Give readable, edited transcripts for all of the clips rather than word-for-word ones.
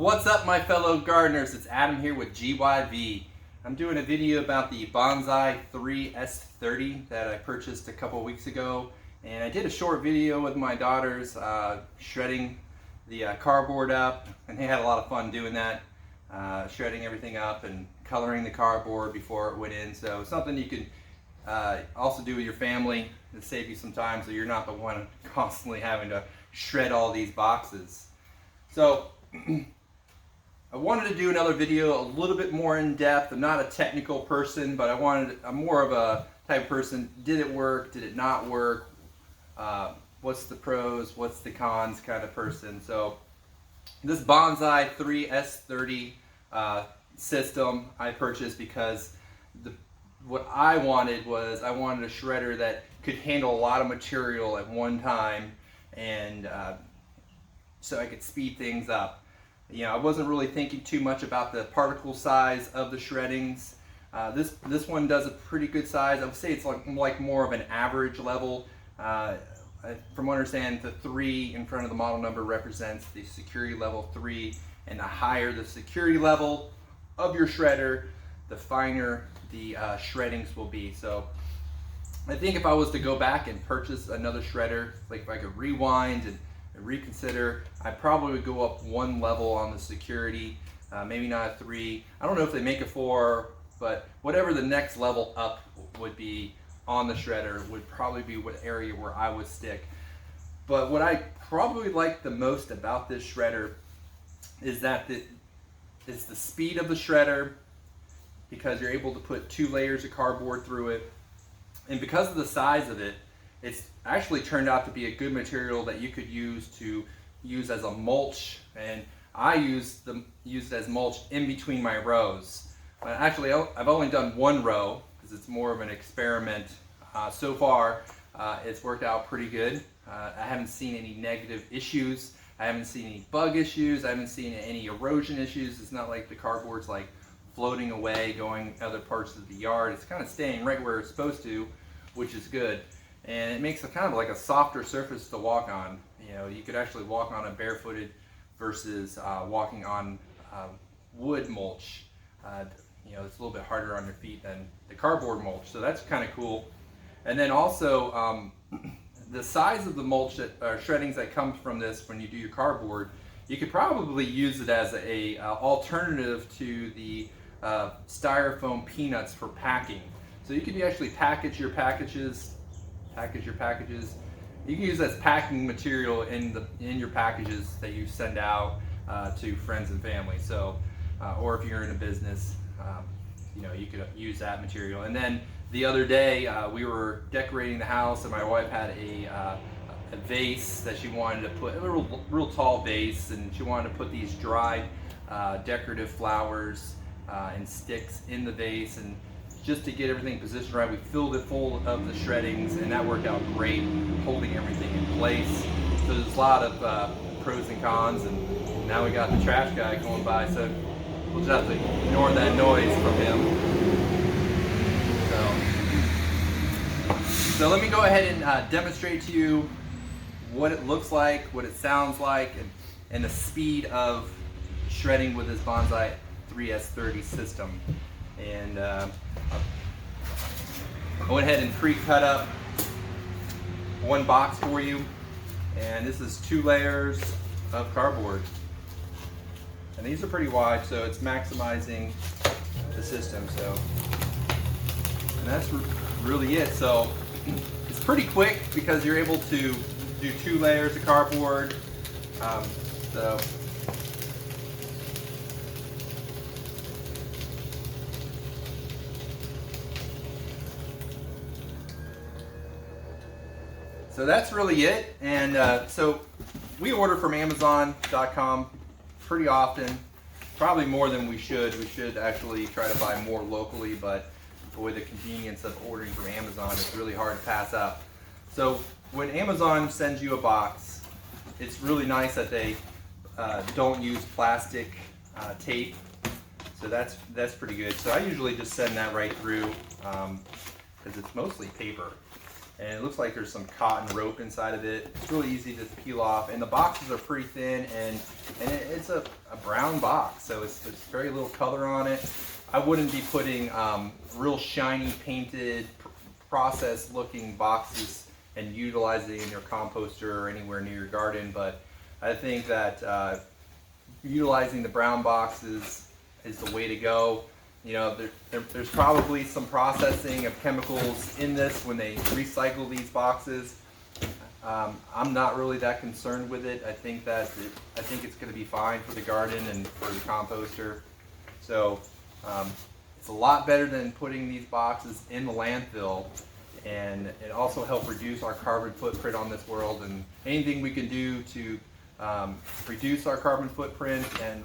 What's up, my fellow gardeners? It's Adam here with GYV. I'm doing a video about the Bonsaii 3S30 that I purchased a couple weeks ago, and I did a short video with my daughters shredding the cardboard up, and they had a lot of fun doing that, shredding everything up and coloring the cardboard before it went in. So something you can also do with your family to save you some time, so you're not the one constantly having to shred all these boxes. So I wanted to do another video a little bit more in depth. I'm not a technical person, but I'm more of a type of person. Did it work? Did it not work? What's the pros? What's the cons kind of person. So this Bonsaii 3S30 system I purchased because what I wanted was a shredder that could handle a lot of material at one time, and so I could speed things up. You know, I wasn't really thinking too much about the particle size of the shreddings. This one does a pretty good size. I would say it's like more of an average level. From what I understand, the 3 in front of the model number represents the security level 3, and the higher the security level of your shredder, the finer the shreddings will be. So I think if I was to go back and purchase another shredder, like if I could rewind and reconsider, I probably would go up one level on the security, maybe not a 3. I don't know if they make a 4, but whatever the next level up would be on the shredder would probably be what area where I would stick. But what I probably like the most about this shredder is that it's the speed of the shredder, because you're able to put 2 layers of cardboard through it, and because of the size of it, it's actually turned out to be a good material that you could use as a mulch, and I use it as mulch in between my rows. Actually, I've only done one row because it's more of an experiment. So far, it's worked out pretty good. I haven't seen any negative issues. I haven't seen any bug issues. I haven't seen any erosion issues. It's not like the cardboard's like floating away, going other parts of the yard. It's kind of staying right where it's supposed to, which is good. And it makes it kind of like a softer surface to walk on. You know, you could actually walk on it barefooted versus walking on wood mulch. You know, it's a little bit harder on your feet than the cardboard mulch, so that's kind of cool. And then also, the size of the mulch shreddings that comes from this when you do your cardboard, you could probably use it as a alternative to the styrofoam peanuts for packing. So you could actually package your packages. You can use as packing material in your packages that you send out to friends and family. So, or if you're in a business, you know, you could use that material. And then the other day, we were decorating the house, and my wife had a vase that she wanted to put, a real tall vase, and she wanted to put these dried decorative flowers and sticks in the vase, and just to get everything positioned right, we filled it full of the shreddings, and that worked out great, holding everything in place. So there's a lot of pros and cons, and now we got the trash guy going by, so we'll just have to ignore that noise from him. So let me go ahead and demonstrate to you what it looks like, what it sounds like, and the speed of shredding with this Bonsaii 3S30 system. And I went ahead and pre-cut up one box for you, and this is 2 layers of cardboard, and these are pretty wide, so it's maximizing the system. So, and that's really it. So it's pretty quick because you're able to do 2 layers of cardboard. So that's really it. And so we order from Amazon.com pretty often, probably more than we should. We should actually try to buy more locally, but boy, the convenience of ordering from Amazon is really hard to pass up. So when Amazon sends you a box, it's really nice that they don't use plastic tape. So that's pretty good. So I usually just send that right through because it's mostly paper. and it looks like there's some cotton rope inside of it. It's really easy to peel off, and the boxes are pretty thin, and it's a brown box, so it's very little color on it. I wouldn't be putting real shiny painted processed looking boxes and utilizing it in your composter or anywhere near your garden, but I think that utilizing the brown boxes is the way to go. You know, there's probably some processing of chemicals in this when they recycle these boxes. I'm not really that concerned with it. I think it's going to be fine for the garden and for the composter. So it's a lot better than putting these boxes in the landfill, and it also helps reduce our carbon footprint on this world. And anything we can do to reduce our carbon footprint and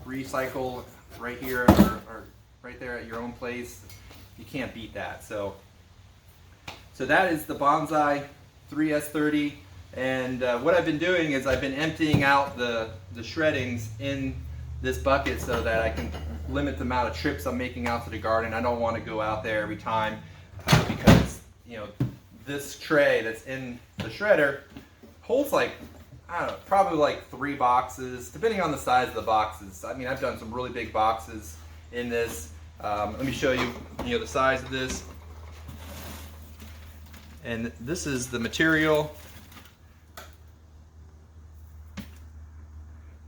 recycle right here or right there at your own place, you can't beat that. So that is the Bonsaii 3S30, and what I've been doing is I've been emptying out the shreddings in this bucket so that I can limit the amount of trips I'm making out to the garden. I don't want to go out there every time because, you know, this tray that's in the shredder holds like, I don't know, probably like 3 boxes, depending on the size of the boxes. I mean, I've done some really big boxes in this. Let me show you, the size of this. And this is the material.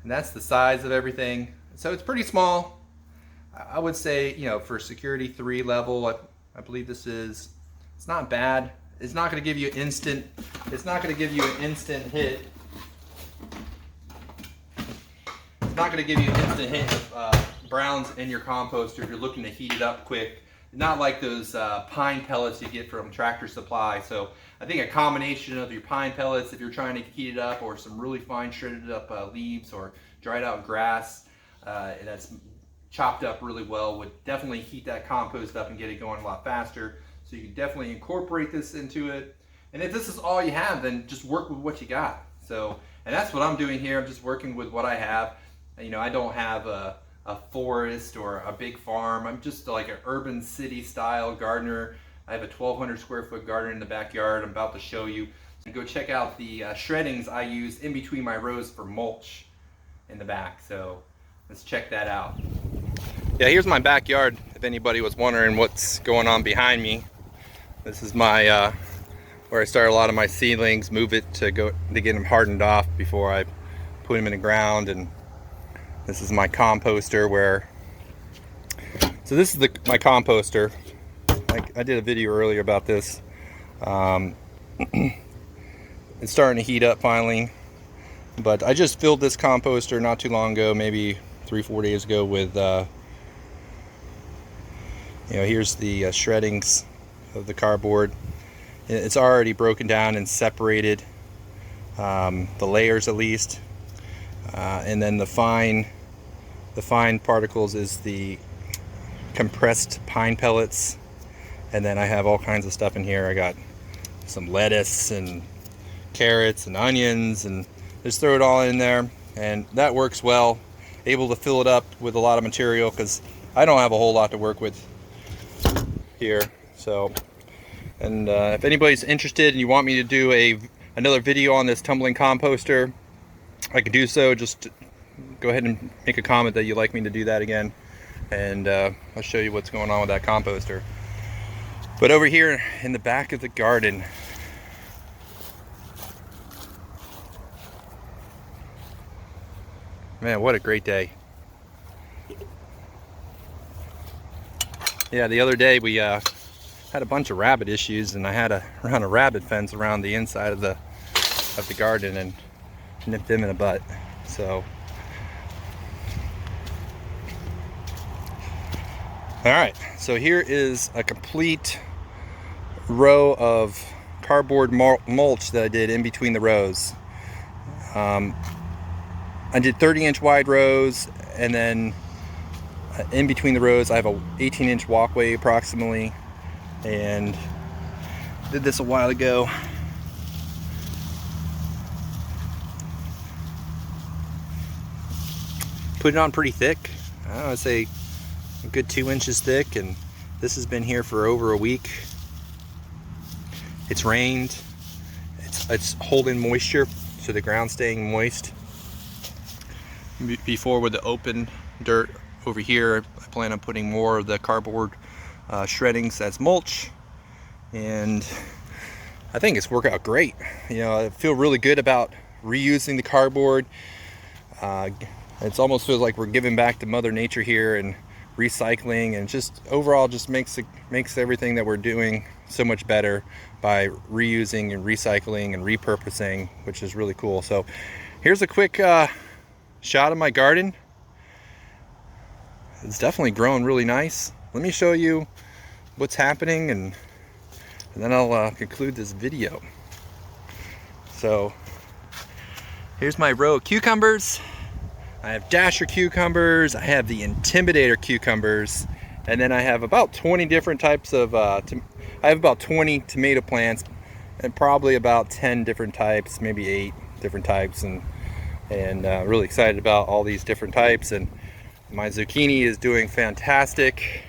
And that's the size of everything. So it's pretty small. I would say, for security 3 level, I believe this is, it's not bad. It's not going to give you instant, it's not going to give you an instant hit. It's not going to give you an instant hit of browns in your composter if you're looking to heat it up quick. Not like those pine pellets you get from Tractor Supply. So I think a combination of your pine pellets, if you're trying to heat it up, or some really fine shredded up leaves or dried out grass that's chopped up really well, would definitely heat that compost up and get it going a lot faster. So you can definitely incorporate this into it. And if this is all you have, then just work with what you got. So, and that's what I'm doing here. I'm just working with what I have. I don't have a forest or a big farm. I'm just like an urban city style gardener. I have a 1,200 square foot garden in the backyard. I'm about to show you. And go check out the shreddings I use in between my rows for mulch in the back. So let's check that out. Yeah, here's my backyard. If anybody was wondering what's going on behind me, this is my where I start a lot of my seedlings. Move it to get them hardened off before I put them in the ground. And this is my composter so this is my composter. I did a video earlier about this. It's starting to heat up finally, but I just filled this composter not too long ago, maybe 3-4 days ago, with here's the shreddings of the cardboard. It's already broken down and separated, the layers at least, and then the fine particles is the compressed pine pellets. And then I have all kinds of stuff in here. I got some lettuce and carrots and onions, and just throw it all in there, and that works well. Able to fill it up with a lot of material because I don't have a whole lot to work with here. So, and if anybody's interested and you want me to do another video on this tumbling composter, I could do so. Just go ahead and make a comment that you'd like me to do that again, and I'll show you what's going on with that composter. But over here in the back of the garden, man, what a great day. Yeah, the other day we had a bunch of rabbit issues, and I had to run a rabbit fence around the inside of the garden and nip them in the butt. So, all right, so here is a complete row of cardboard mulch that I did in between the rows. I did 30-inch wide rows, and then in between the rows I have a 18-inch walkway approximately, and did this a while ago. Put it on pretty thick. I'd say a good 2 inches thick, and this has been here for over a week. It's rained. It's holding moisture, so the ground's staying moist. Before, with the open dirt over here, I plan on putting more of the cardboard shreddings as mulch, and I think it's worked out great. You know, I feel really good about reusing the cardboard. It's almost feels like we're giving back to Mother Nature here, and recycling, and just overall just makes everything that we're doing so much better by reusing and recycling and repurposing, which is really cool. So here's a quick shot of my garden. It's definitely growing really nice. Let me show you what's happening, and then I'll conclude this video. So here's my row of cucumbers. I have Dasher cucumbers, I have the Intimidator cucumbers, and then I have about 20 different types of, I have about 20 tomato plants, and probably about 10 different types, maybe 8 different types, and really excited about all these different types. And my zucchini is doing fantastic.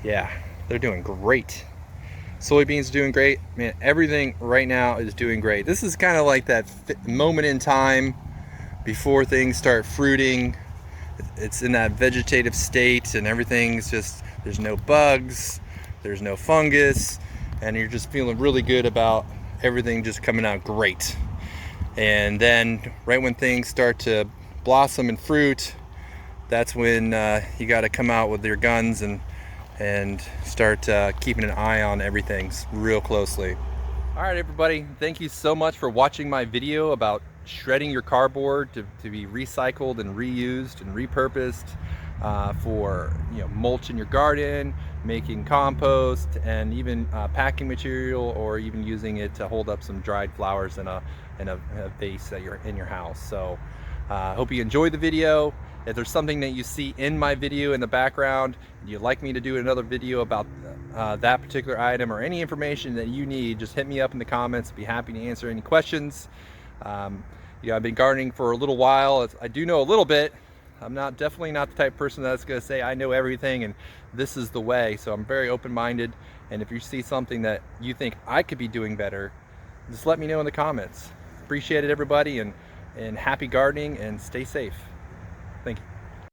Yeah, they're doing great. Soybeans doing great. Man, everything right now is doing great. This is kind of like that moment in time before things start fruiting. It's in that vegetative state, and everything's just, there's no bugs, there's no fungus, and you're just feeling really good about everything just coming out great. And then right when things start to blossom and fruit, that's when you got to come out with your guns and start keeping an eye on everything real closely. All right, everybody, thank you so much for watching my video about shredding your cardboard to be recycled and reused and repurposed for, you know, mulch in your garden, making compost, and even packing material, or even using it to hold up some dried flowers in a vase that you're in your house. So I hope you enjoyed the video. If there's something that you see in my video in the background and you'd like me to do another video about that particular item, or any information that you need, just hit me up in the comments. I'd be happy to answer any questions. You know, I've been gardening for a little while. I do know a little bit. I'm definitely not the type of person that's going to say I know everything and this is the way. So I'm very open-minded, and if you see something that you think I could be doing better, just let me know in the comments. Appreciate it, everybody, and happy gardening, and stay safe. Thank you.